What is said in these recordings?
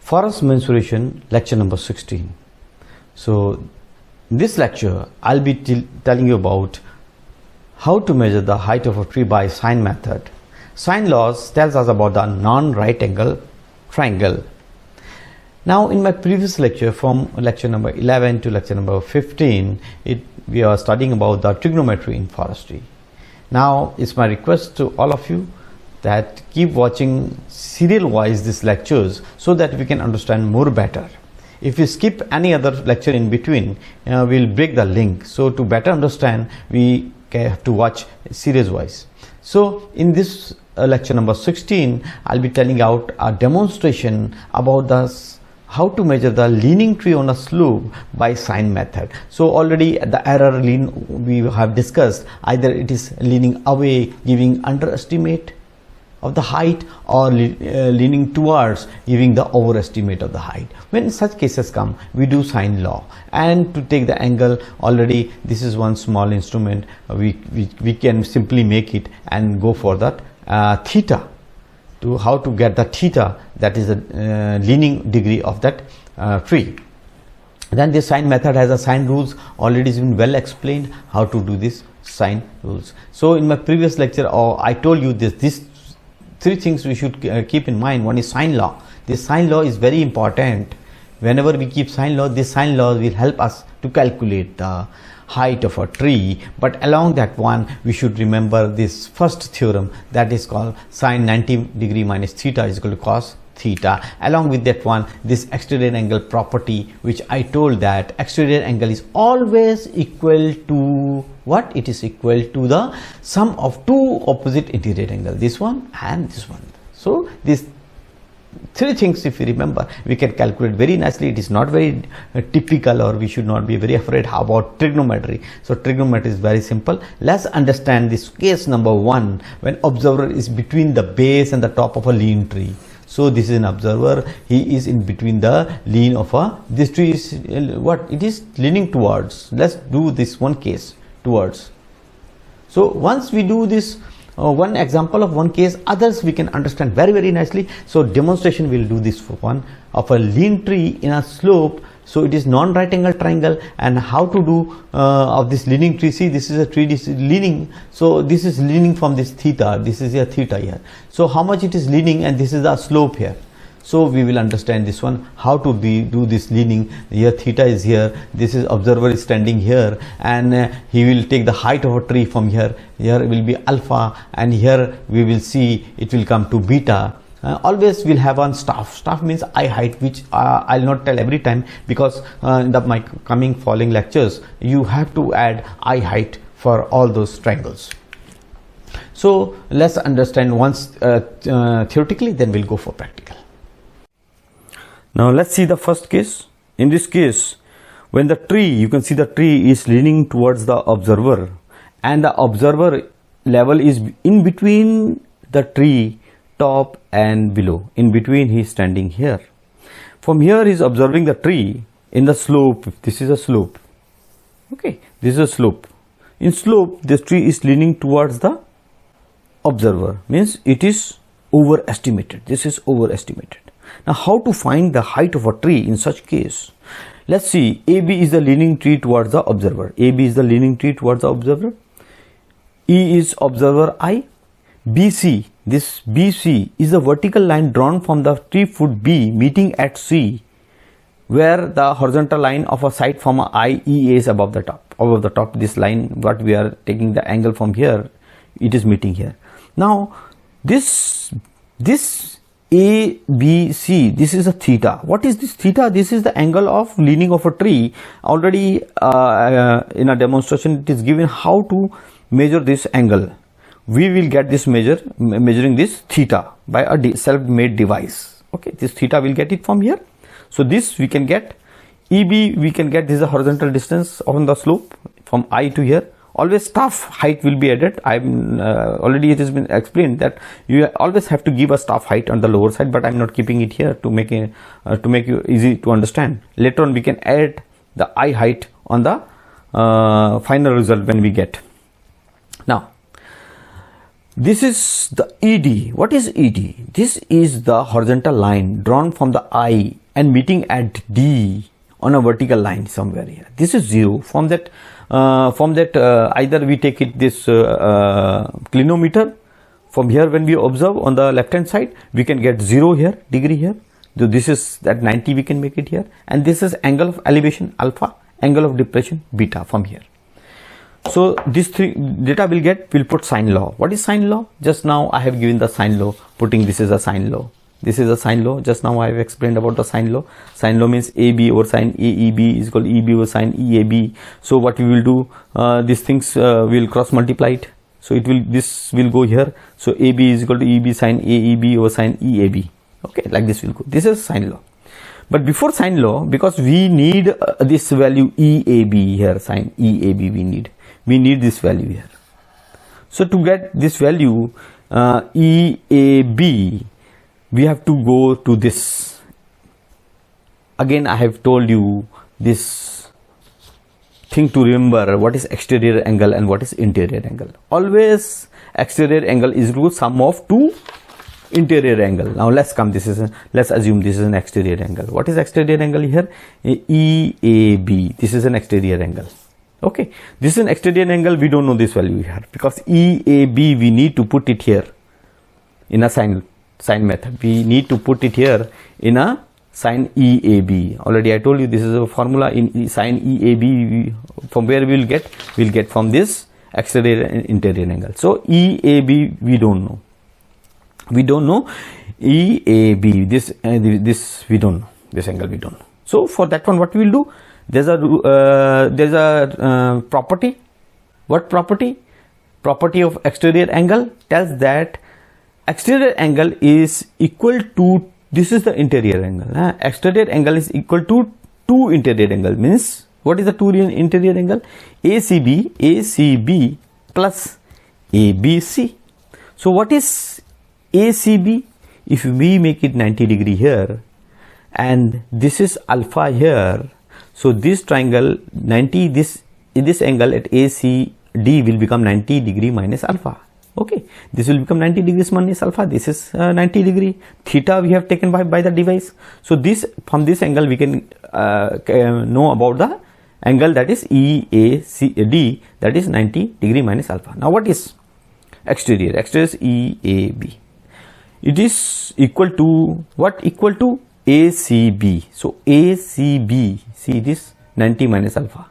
Forest mensuration, lecture number 16. So in this lecture I'll be telling you about how to measure the height of a tree by sine method. Sine laws tells us about the non-right angle triangle. Now in my previous lecture, from lecture number 11 to lecture number 15, we are studying about the trigonometry in forestry. Now it's my request to all of you that keep watching serial wise these lectures so that we can understand more better. If we skip any other lecture in between, we'll break the link. So to better understand, we have to watch series wise. So in this lecture number 16, I'll be telling out a demonstration about how to measure the leaning tree on a slope by sine method. So already the error we have discussed, either it is leaning away, giving underestimate of the height, or leaning towards, giving the overestimate of the height. When such cases come, we do sine law, and to take the angle, already this is one small instrument. We can simply make it and go for that theta, to how to get the theta, that is the leaning degree of that tree. Then the sine method has a sine rules, already has been well explained how to do this sine rules. So in my previous lecture, I told you these three things we should keep in mind. One is sine law. This sine law is very important. Whenever we keep sine law, this sine law will help us to calculate the height of a tree. But along that one, we should remember this first theorem, that is called sine 90 degree minus theta is equal to cos theta. Along with that one, this exterior angle property, which I told that exterior angle is always equal to what? It is equal to the sum of two opposite interior angles, this one and this one. So these three things, if you remember, we can calculate very nicely. It is not very typical, or we should not be very afraid about trigonometry. So trigonometry is very simple. Let's understand this case number one, when observer is between the base and the top of a lean tree. So this is an observer, he is in between the lean of this tree is what? It is leaning towards. Let's do this one case, towards. So once we do this one example of one case, others we can understand very nicely. So demonstration will do this for one of a lean tree in a slope. So it is non-right angle triangle, and how to do of this leaning tree. See, this is a tree, this is leaning. So this is leaning from this theta, this is a theta here. So how much it is leaning, and this is the slope here. So we will understand this one, how to do this leaning. Here theta is here, this is observer is standing here, and he will take the height of a tree from here. Here will be alpha, and here we will see it will come to beta. Always will have on staff means eye height, which I'll not tell every time, because in my coming following lectures you have to add eye height for all those triangles. So let's understand once theoretically, then we'll go for practical. Now let's see the first case. In this case, when the tree, you can see the tree is leaning towards the observer, and the observer level is in between the tree top and below. In between, he is standing here. From here he is observing the tree in the slope. This is a slope. Okay, this is a slope. In slope, this tree is leaning towards the observer, means it is overestimated. This is overestimated. Now how to find the height of a tree in such case? Let's see, AB is the leaning tree towards the observer. AB is the leaning tree towards the observer. E is observer I. BC, this BC is the vertical line drawn from the tree foot B meeting at C, where the horizontal line of a side from IE is above the top. Above the top, this line, what we are taking the angle from here, it is meeting here. Now this ABC, this is a theta. What is this theta? This is the angle of leaning of a tree. Already in a demonstration it is given how to measure this angle. We will get this measuring this theta by a self-made device. Okay, this theta will get it from here. So this we can get. EB we can get, this is a horizontal distance on the slope from I to here. Always staff height will be added. Already it has been explained that you always have to give a staff height on the lower side, but I'm not keeping it here to make you easy to understand. Later on we can add the eye height on the final result when we get. Now This is the ED. What is ED? This is the horizontal line drawn from the I and meeting at D on a vertical line somewhere here. This is 0. From that either we take it this clinometer. From here, when we observe on the left hand side, we can get 0 here, degree here. So this is that 90, we can make it here. And this is angle of elevation alpha, angle of depression beta from here. So this three data we'll put sine law. What is sine law? Just now I have given the sine law, putting this is a sine law. This is a sine law. Just now I have explained about the sine law. Sine law means AB over sine AEB is equal to EB over sine EAB. So what we will do, these things will cross multiply it. So this will go here. So AB is equal to EB sine AEB over sine EAB. Okay, like this will go. This is sine law. But before sine law, because we need this value EAB here, sine EAB we need this value here. So to get this value EAB, we have to go to this. Again, I have told you this thing to remember, what is exterior angle and what is interior angle. Always exterior angle is equal to sum of two interior angle. Now let's assume this is an exterior angle. What is exterior angle here? EAB. This is an exterior angle. Okay, this is an exterior angle. We don't know this value here because EAB we need to put it here in a sine method. We need to put it here in a sine EAB. Already I told you this is a formula in sine EAB. From where we will get? We'll get from this exterior and interior angle. So EAB we don't know. We don't know EAB. This we don't know. This angle we don't know. So for that one, what we will do? There's a property. What property? Property of exterior angle tells that exterior angle is equal to, this is the interior angle. Exterior angle is equal to 2 interior angle. Means what is the 2 interior angle? ACB plus ABC. So what is ACB? If we make it 90 degree here and this is alpha here, so this triangle 90, this angle at ACD will become 90 degree minus alpha. Okay, this will become 90 degrees minus alpha. This is 90 degree. Theta we have taken by the device. So this, from this angle we can know about the angle that is EACD, that is 90 degree minus alpha. Now what is exterior? Exterior is EAB. It is equal to what? Equal to ACB. So ACB, see this 90 minus alpha.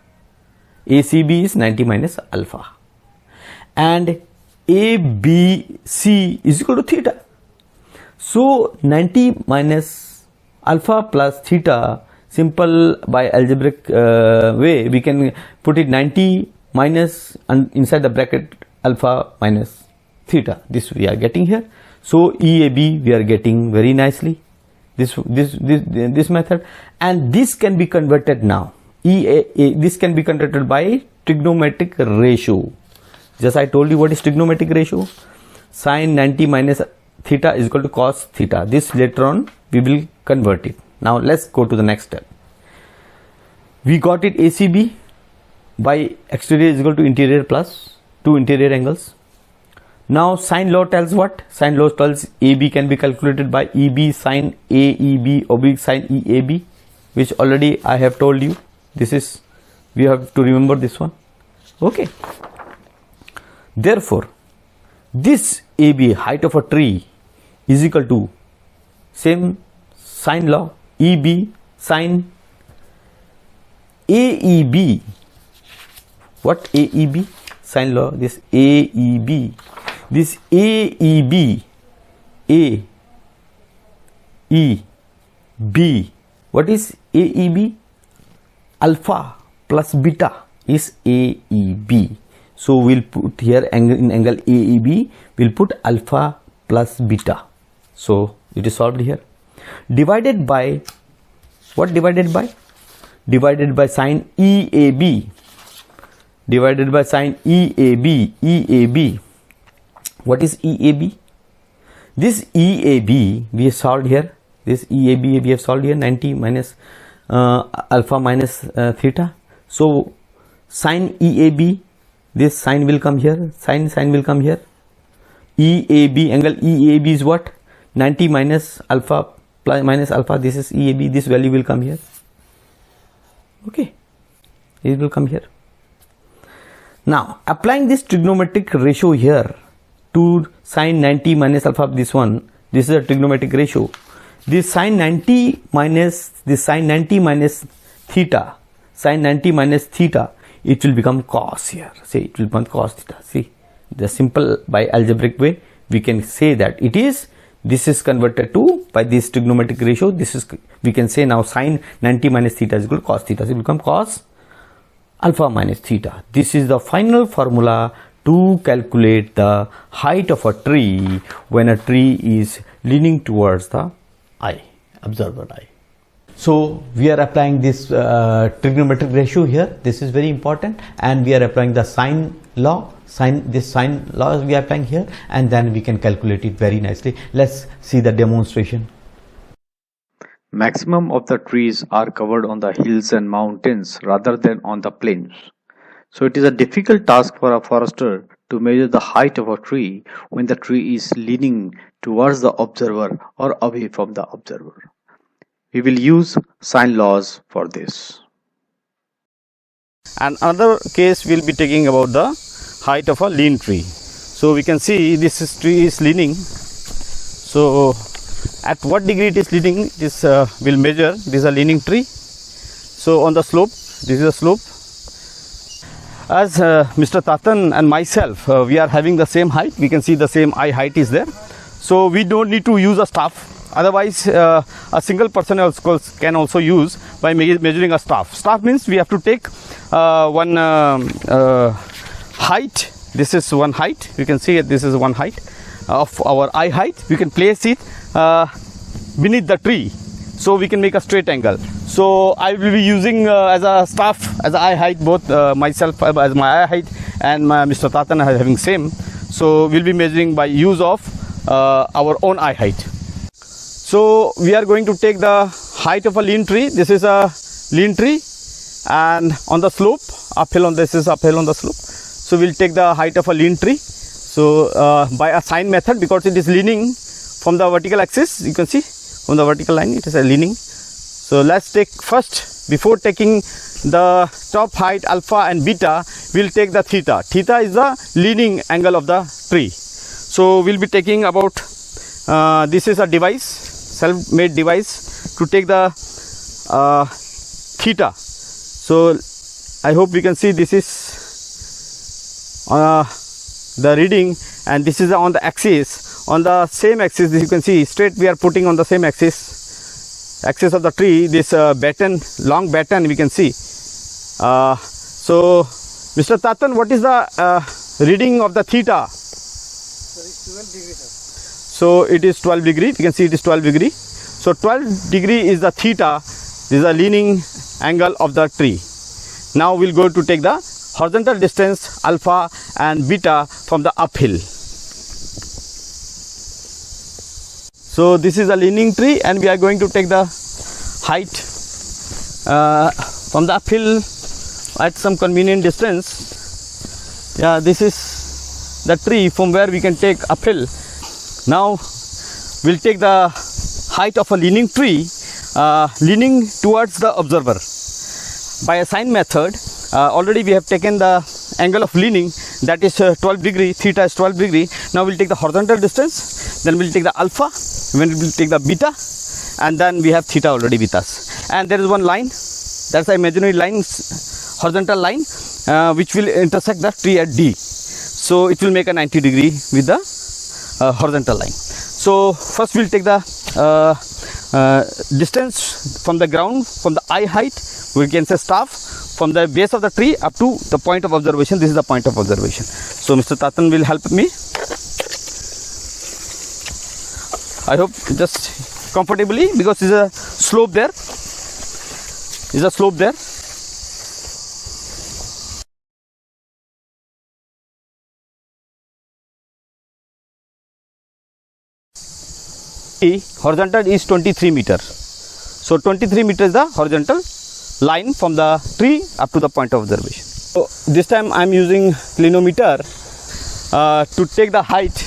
ACB is 90 minus alpha. And ABC is equal to theta. So 90 minus alpha plus theta, simple by algebraic way, we can put it 90 minus and inside the bracket alpha minus theta. This we are getting here. So EAB we are getting very nicely. This method, and this can be converted now. This can be converted by trigonometric ratio. Just I told you what is trigonometric ratio. Sine 90 minus theta is equal to cos theta. This later on we will convert it. Now let's go to the next step. We got it ACB by exterior is equal to interior plus 2 interior angles. Now sine law tells what? Sine law tells AB can be calculated by EB sine AEB oblique sine EAB, which already I have told you. This is, we have to remember this one. Okay. Therefore, this AB, height of a tree, is equal to same sine law, EB sine AEB. What AEB? Sine law, this AEB. This AEB, AEB, what is AEB? Alpha plus beta is AEB. So we'll put here in angle AEB, we'll put alpha plus beta. So it is solved here. Divided by, what divided by? Divided by sine EAB. Divided by sine EAB, EAB. What is EAB? This EAB we have solved here. This EAB we have solved here, 90 minus alpha minus theta. So sine EAB, this sine will come here, sine will come here, EAB, angle EAB is what? 90 minus alpha plus minus alpha. This is EAB. This value will come here. Okay, it will come here. Now applying this trigonometric ratio here to sine 90 minus alpha of this one, this is a trigonometric ratio. This sine 90 minus theta, sine 90 minus theta, it will become cos here. See, it will become cos theta. See, the simple by algebraic way we can say that it is, this is converted to by this trigonometric ratio. This is, we can say now sine 90 minus theta is equal to cos theta. So it will become cos alpha minus theta. This is the final formula to calculate the height of a tree when a tree is leaning towards the eye, observer eye. So we are applying this trigonometric ratio here. This is very important, and we are applying the sine law. This sine law we are applying here, and then we can calculate it very nicely. Let's see the demonstration. Maximum of the trees are covered on the hills and mountains rather than on the plains. So it is a difficult task for a forester to measure the height of a tree when the tree is leaning towards the observer or away from the observer. We will use sine laws for this. And another case we will be taking about the height of a lean tree. So we can see this tree is leaning. So at what degree it is leaning, this will measure. This is a leaning tree. So on the slope, this is a slope. As Mr. Tatan and myself, we are having the same height. We can see the same eye height is there. So we don't need to use a staff. Otherwise, a single person can also use by measuring a staff. Staff means we have to take one height. This is one height. You can see this is one height of our eye height. We can place it beneath the tree, so we can make a straight angle. So I will be using as a staff, as a eye height, both myself as my eye height and Mr. Tatan are having same. So we'll be measuring by use of our own eye height. So we are going to take the height of a lean tree. This is a lean tree, and on the slope, uphill on this is uphill on the slope. So we'll take the height of a lean tree. So by a sine method, because it is leaning from the vertical axis, you can see from the vertical line it is a leaning. So let's take first, before taking the top height alpha and beta, we'll take the theta. Theta is the leaning angle of the tree. So we'll be taking about this is a device, self-made device to take the theta. So I hope we can see this is the reading, and this is on the axis. On the same axis, you can see straight we are putting on the same axis of the tree, this batten, long batten we can see. So Mr. Tatan, what is the reading of the theta? So it is 12 degree. You can see it is 12 degree. So 12 degree is the theta. This is the leaning angle of the tree. Now we'll go to take the horizontal distance alpha and beta from the uphill. So this is a leaning tree, and we are going to take the height from the uphill at some convenient distance. Yeah, this is the tree from where we can take uphill. Now we'll take the height of a leaning tree leaning towards the observer. By a sine method, already we have taken the angle of leaning, that is 12 degree, theta is 12 degree. Now we'll take the horizontal distance, then we'll take the alpha, then we'll take the beta, and then we have theta already with us. And there is one line, that's the imaginary line, horizontal line, which will intersect the tree at D. So it will make a 90 degree with the horizontal line. So first we'll take the distance from the ground, from the eye height, we can say staff, from the base of the tree up to the point of observation. This is the point of observation. So Mr. Tatan will help me. I hope just comfortably, because there is a slope there. Is a slope there. Horizontal is 23 meters. So 23 meters is the horizontal line from the tree up to the point of observation. So this time I am using clinometer to take the height.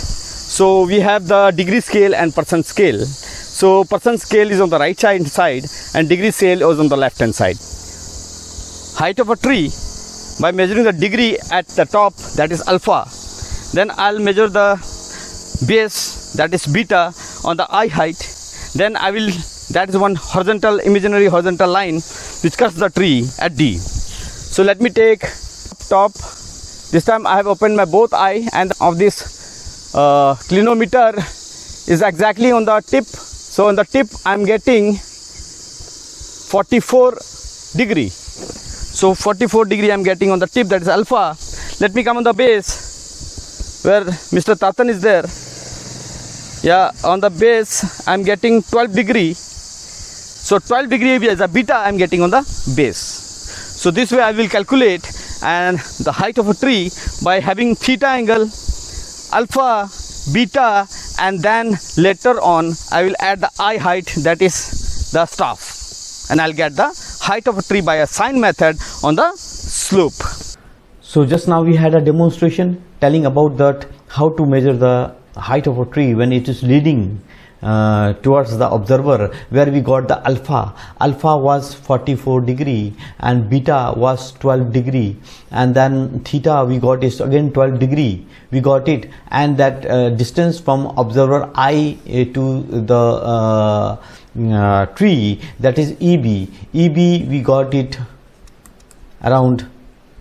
So we have the degree scale and percent scale. So percent scale is on the right side and degree scale is on the left hand side. Height of a tree, by measuring the degree at the top, that is alpha. Then I'll measure the base, that is beta, on the eye height. Then that is one imaginary horizontal line which cuts the tree at D. So let me take top. This time I have opened my both eye, and of this clinometer is exactly on the tip. So on the tip I am getting 44 degree. So 44 degree I am getting on the tip, that is alpha. Let me come on the base where Mr. Tatan is there. Yeah, on the base I am getting 12 degree. So 12 degree is a beta I am getting on the base. So this way I will calculate and the height of a tree by having theta angle, alpha, beta, and then later on I will add the eye height, that is the staff, and I'll get the height of a tree by a sine method on the slope. So just now we had a demonstration telling about that how to measure the height of a tree when it is leading towards the observer, where we got the alpha was 44 degree and beta was 12 degree, and then theta we got is again 12 degree, we got it, and that distance from observer eye to the tree, that is EB we got it around,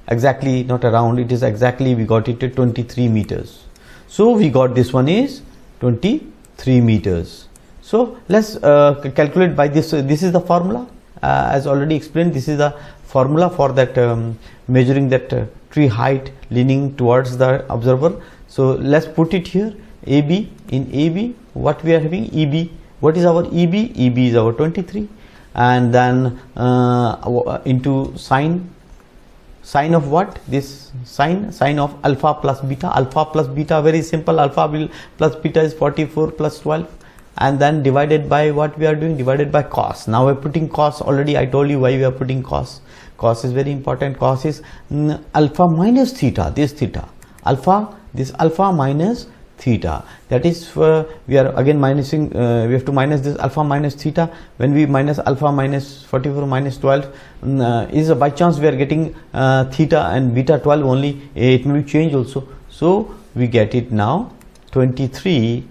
exactly not around, it is exactly we got it at 23 meters. So we got this one is 23 meters. So let's calculate by this. This is the formula, as already explained. This is the formula for that measuring that tree height leaning towards the observer. So let's put it here. AB, in AB what we are having, EB, what is our EB? EB is our 23, and then into sine of what? This sine of alpha plus beta, very simple. Alpha plus beta is 44 plus 12, and then divided by what we are doing, divided by cos. Now we are putting cos. Already I told you why we are putting cos. Cos is very important. Cos is alpha minus theta, this theta, this alpha minus theta, that is we are again minusing, we have to minus this alpha minus theta. When we minus alpha minus 44 minus 12 is by chance we are getting theta and beta 12 only, it will change also. So we get it now 23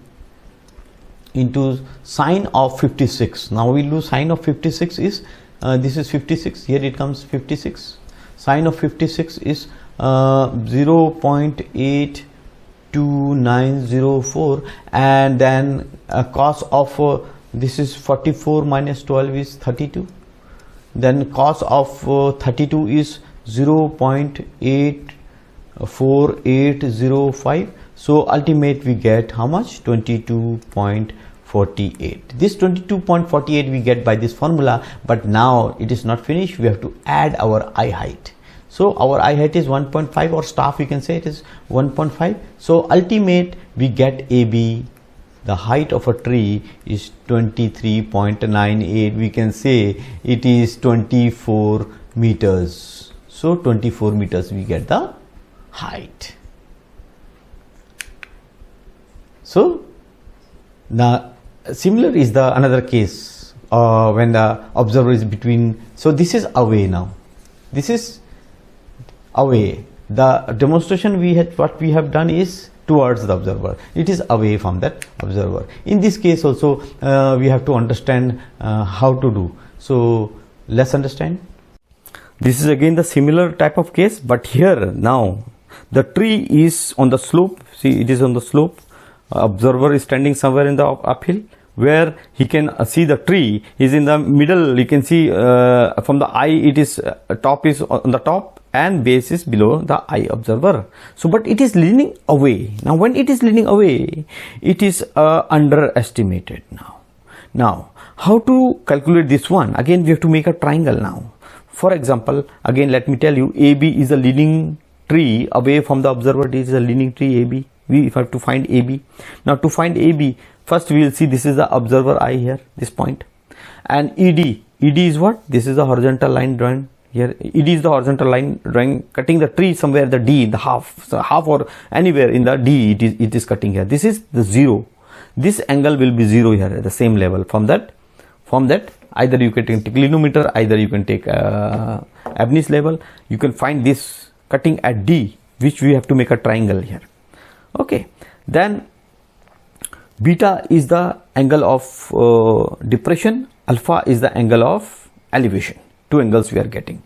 into sine of 56. Now we will do sine of 56 is this is 56, here it comes 56. Sine of 56 is 0.2904, and then cos of this is 44 minus 12 is 32, then cos of 32 is 0.84805. so ultimate we get how much? 22.48. this 22.48 we get by this formula, but now it is not finished, we have to add our eye height. So our eye height is 1.5, or staff you can say it is 1.5. So ultimate we get AB, the height of a tree is 23.98. we can say it is 24 meters. So 24 meters we get the height. So now similar is the another case when the observer is between. So this is away now. This is away. The demonstration we had, what we have done is towards the observer, it is away from that observer. In this case also we have to understand how to do. So let's understand. This is again the similar type of case, but here now the tree is on the slope. See, it is on the slope. Observer is standing somewhere in the uphill where he can see the tree is in the middle. You can see from the eye it is top is on the top and base is below the eye observer. So but it is leaning away. Now when it is leaning away, it is underestimated. Now how to calculate this one? Again we have to make a triangle now. For example, again let me tell you, AB is a leaning tree away from the observer. This is a leaning tree AB. We have to find AB. Now to find AB, first we will see this is the observer eye here, this point, and ED is what? This is a horizontal line drawn here ED is the horizontal line drawing, cutting the tree somewhere, the D in the half, so half or anywhere in the D it is cutting here. This is the 0. This angle will be 0 here at the same level. From that either you can take trigonometer, either you can take Abney's level. You can find this cutting at D, which we have to make a triangle here. Okay, then beta is the angle of depression, alpha is the angle of elevation. Two angles we are getting,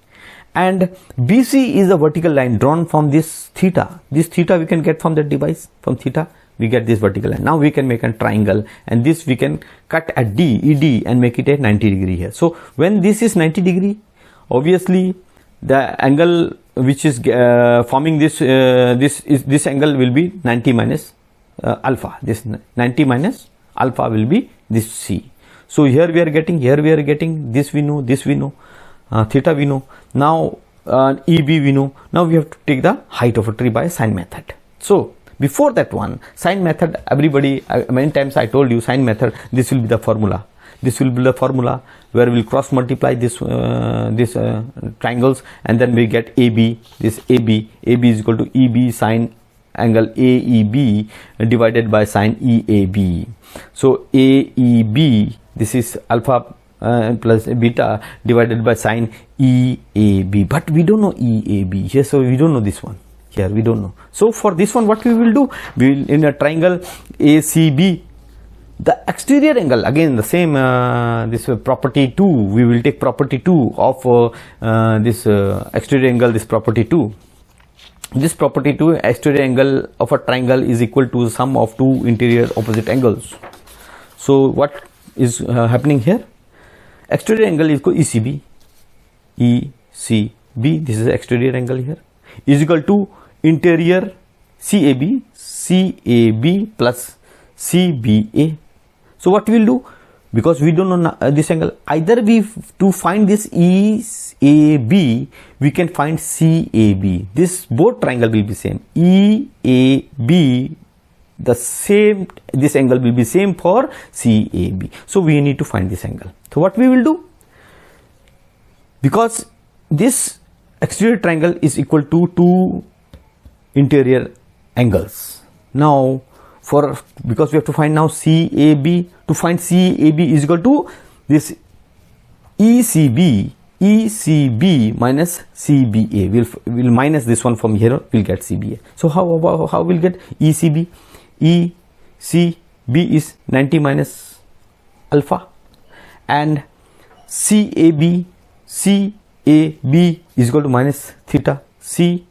and BC is the vertical line drawn from this theta. This theta we can get from that device. From theta we get this vertical line. Now we can make a triangle, and this we can cut at D, ED, and make it a 90 degree here. So when this is 90 degree, obviously the angle which is forming this this angle will be 90 minus alpha. This 90 minus alpha will be this C. So here we are getting this we know, this we know, theta we know. Now EB we know. Now we have to take the height of a tree by sine method. So before that one, sine method, everybody, many times I told you, sine method, this will be the formula. This will be the formula where we'll cross multiply this triangles, and then we get AB. This AB is equal to EB sine angle AEB divided by sine EAB. So AEB, this is alpha plus beta divided by sine EAB. But we don't know EAB here, so we don't know this one. Here we don't know. So for this one, what we will do? We will, in a triangle ACB, the exterior angle, again the same this property 2, we will take property 2 of this exterior angle, this property 2. This property 2, exterior angle of a triangle is equal to the sum of two interior opposite angles. So what is happening here? Exterior angle is equal to ECB, ECB, this is exterior angle here, is equal to interior CAB, CAB plus CBA. So what we will do, because we don't know this angle, either we to find this EAB, we can find CAB. This both triangle will be same. EAB, the same, this angle will be same for CAB. So we need to find this angle. So what we will do, because this exterior triangle is equal to two interior angles. Now because we have to find now CAB, to find CAB is equal to this ECB minus CBA. We'll minus this one from here, we'll get CBA. So how we'll get ECB? ECB is 90 minus alpha, and CAB is equal to minus theta. CBA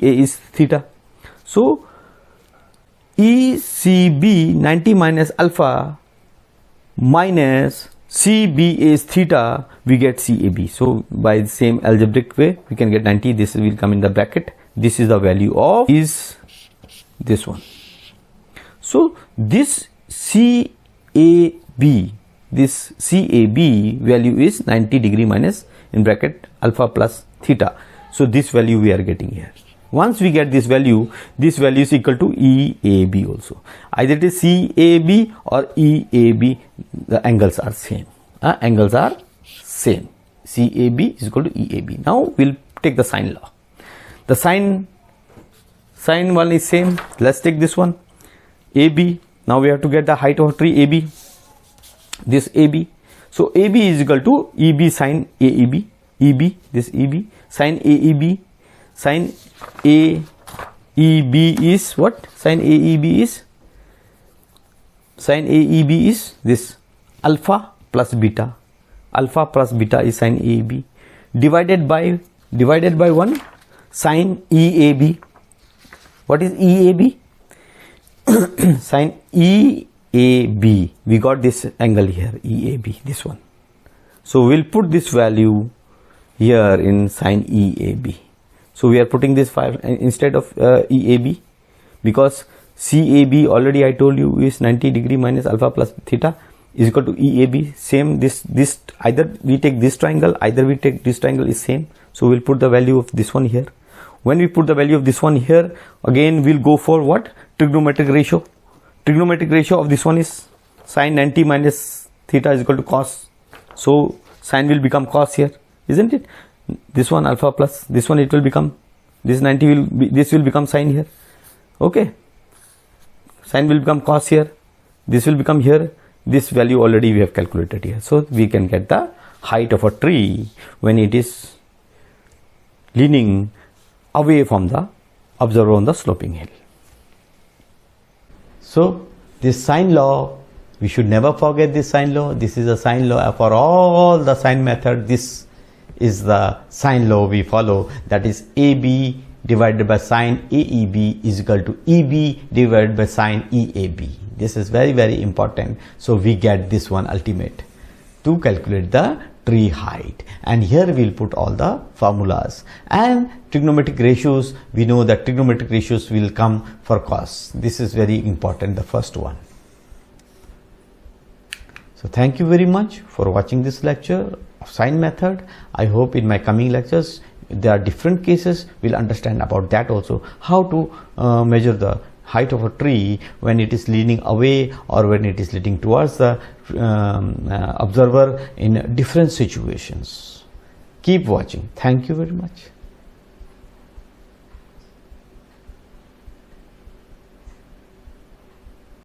is theta. So ECB 90 minus alpha minus CBA is theta, we get CAB. So by the same algebraic way, we can get 90. This will come in the bracket. This is the value of is this one. So this CAB value is 90 degree minus in bracket alpha plus theta. So this value we are getting here. Once we get this value is equal to EAB also. Either it is CAB or EAB, the angles are same. Angles are same. CAB is equal to EAB. Now we'll take the sine law. The sine one is same. Let's take this one. AB. Now we have to get the height of a tree AB. This AB. So AB is equal to EB sine AEB. EB, this EB, sine AEB. Sine AEB is what? Sine AEB is this alpha plus beta. Alpha plus beta is sine AEB divided by 1 sine EAB. What is EAB? Sine EAB. We got this angle here, EAB, this one. So we'll put this value here in sine EAB. So we are putting this file instead of EAB, because CAB already I told you is 90 degree minus alpha plus theta is equal to EAB. Same, this either we take this triangle, either we take this triangle is same. So we'll put the value of this one here. When we put the value of this one here, again we'll go for what? Trigonometric ratio. Trigonometric ratio of this one is sine 90 minus theta is equal to cos So sine will become cos here, isn't it? This one alpha plus this one, it will become, this 90 will be, this will become sine here. Okay, sine will become cos here, this will become here, this value already we have calculated here. So we can get the height of a tree when it is leaning away from the observer on the sloping hill. So this sine law, we should never forget this sine law. This is a sine law for all the sine method. This is the sine law we follow, that is AB divided by sine AEB is equal to EB divided by sine EAB. This is very, very important. So we get this one ultimate to calculate the tree height, and here we'll put all the formulas. And trigonometric ratios, we know that trigonometric ratios will come for cos. This is very important, the first one. So thank you very much for watching this lecture of sine method. I hope in my coming lectures there are different cases, we'll understand about that also, how to measure the height of a tree when it is leaning away or when it is leaning towards the observer in different situations. Keep watching. Thank you very much.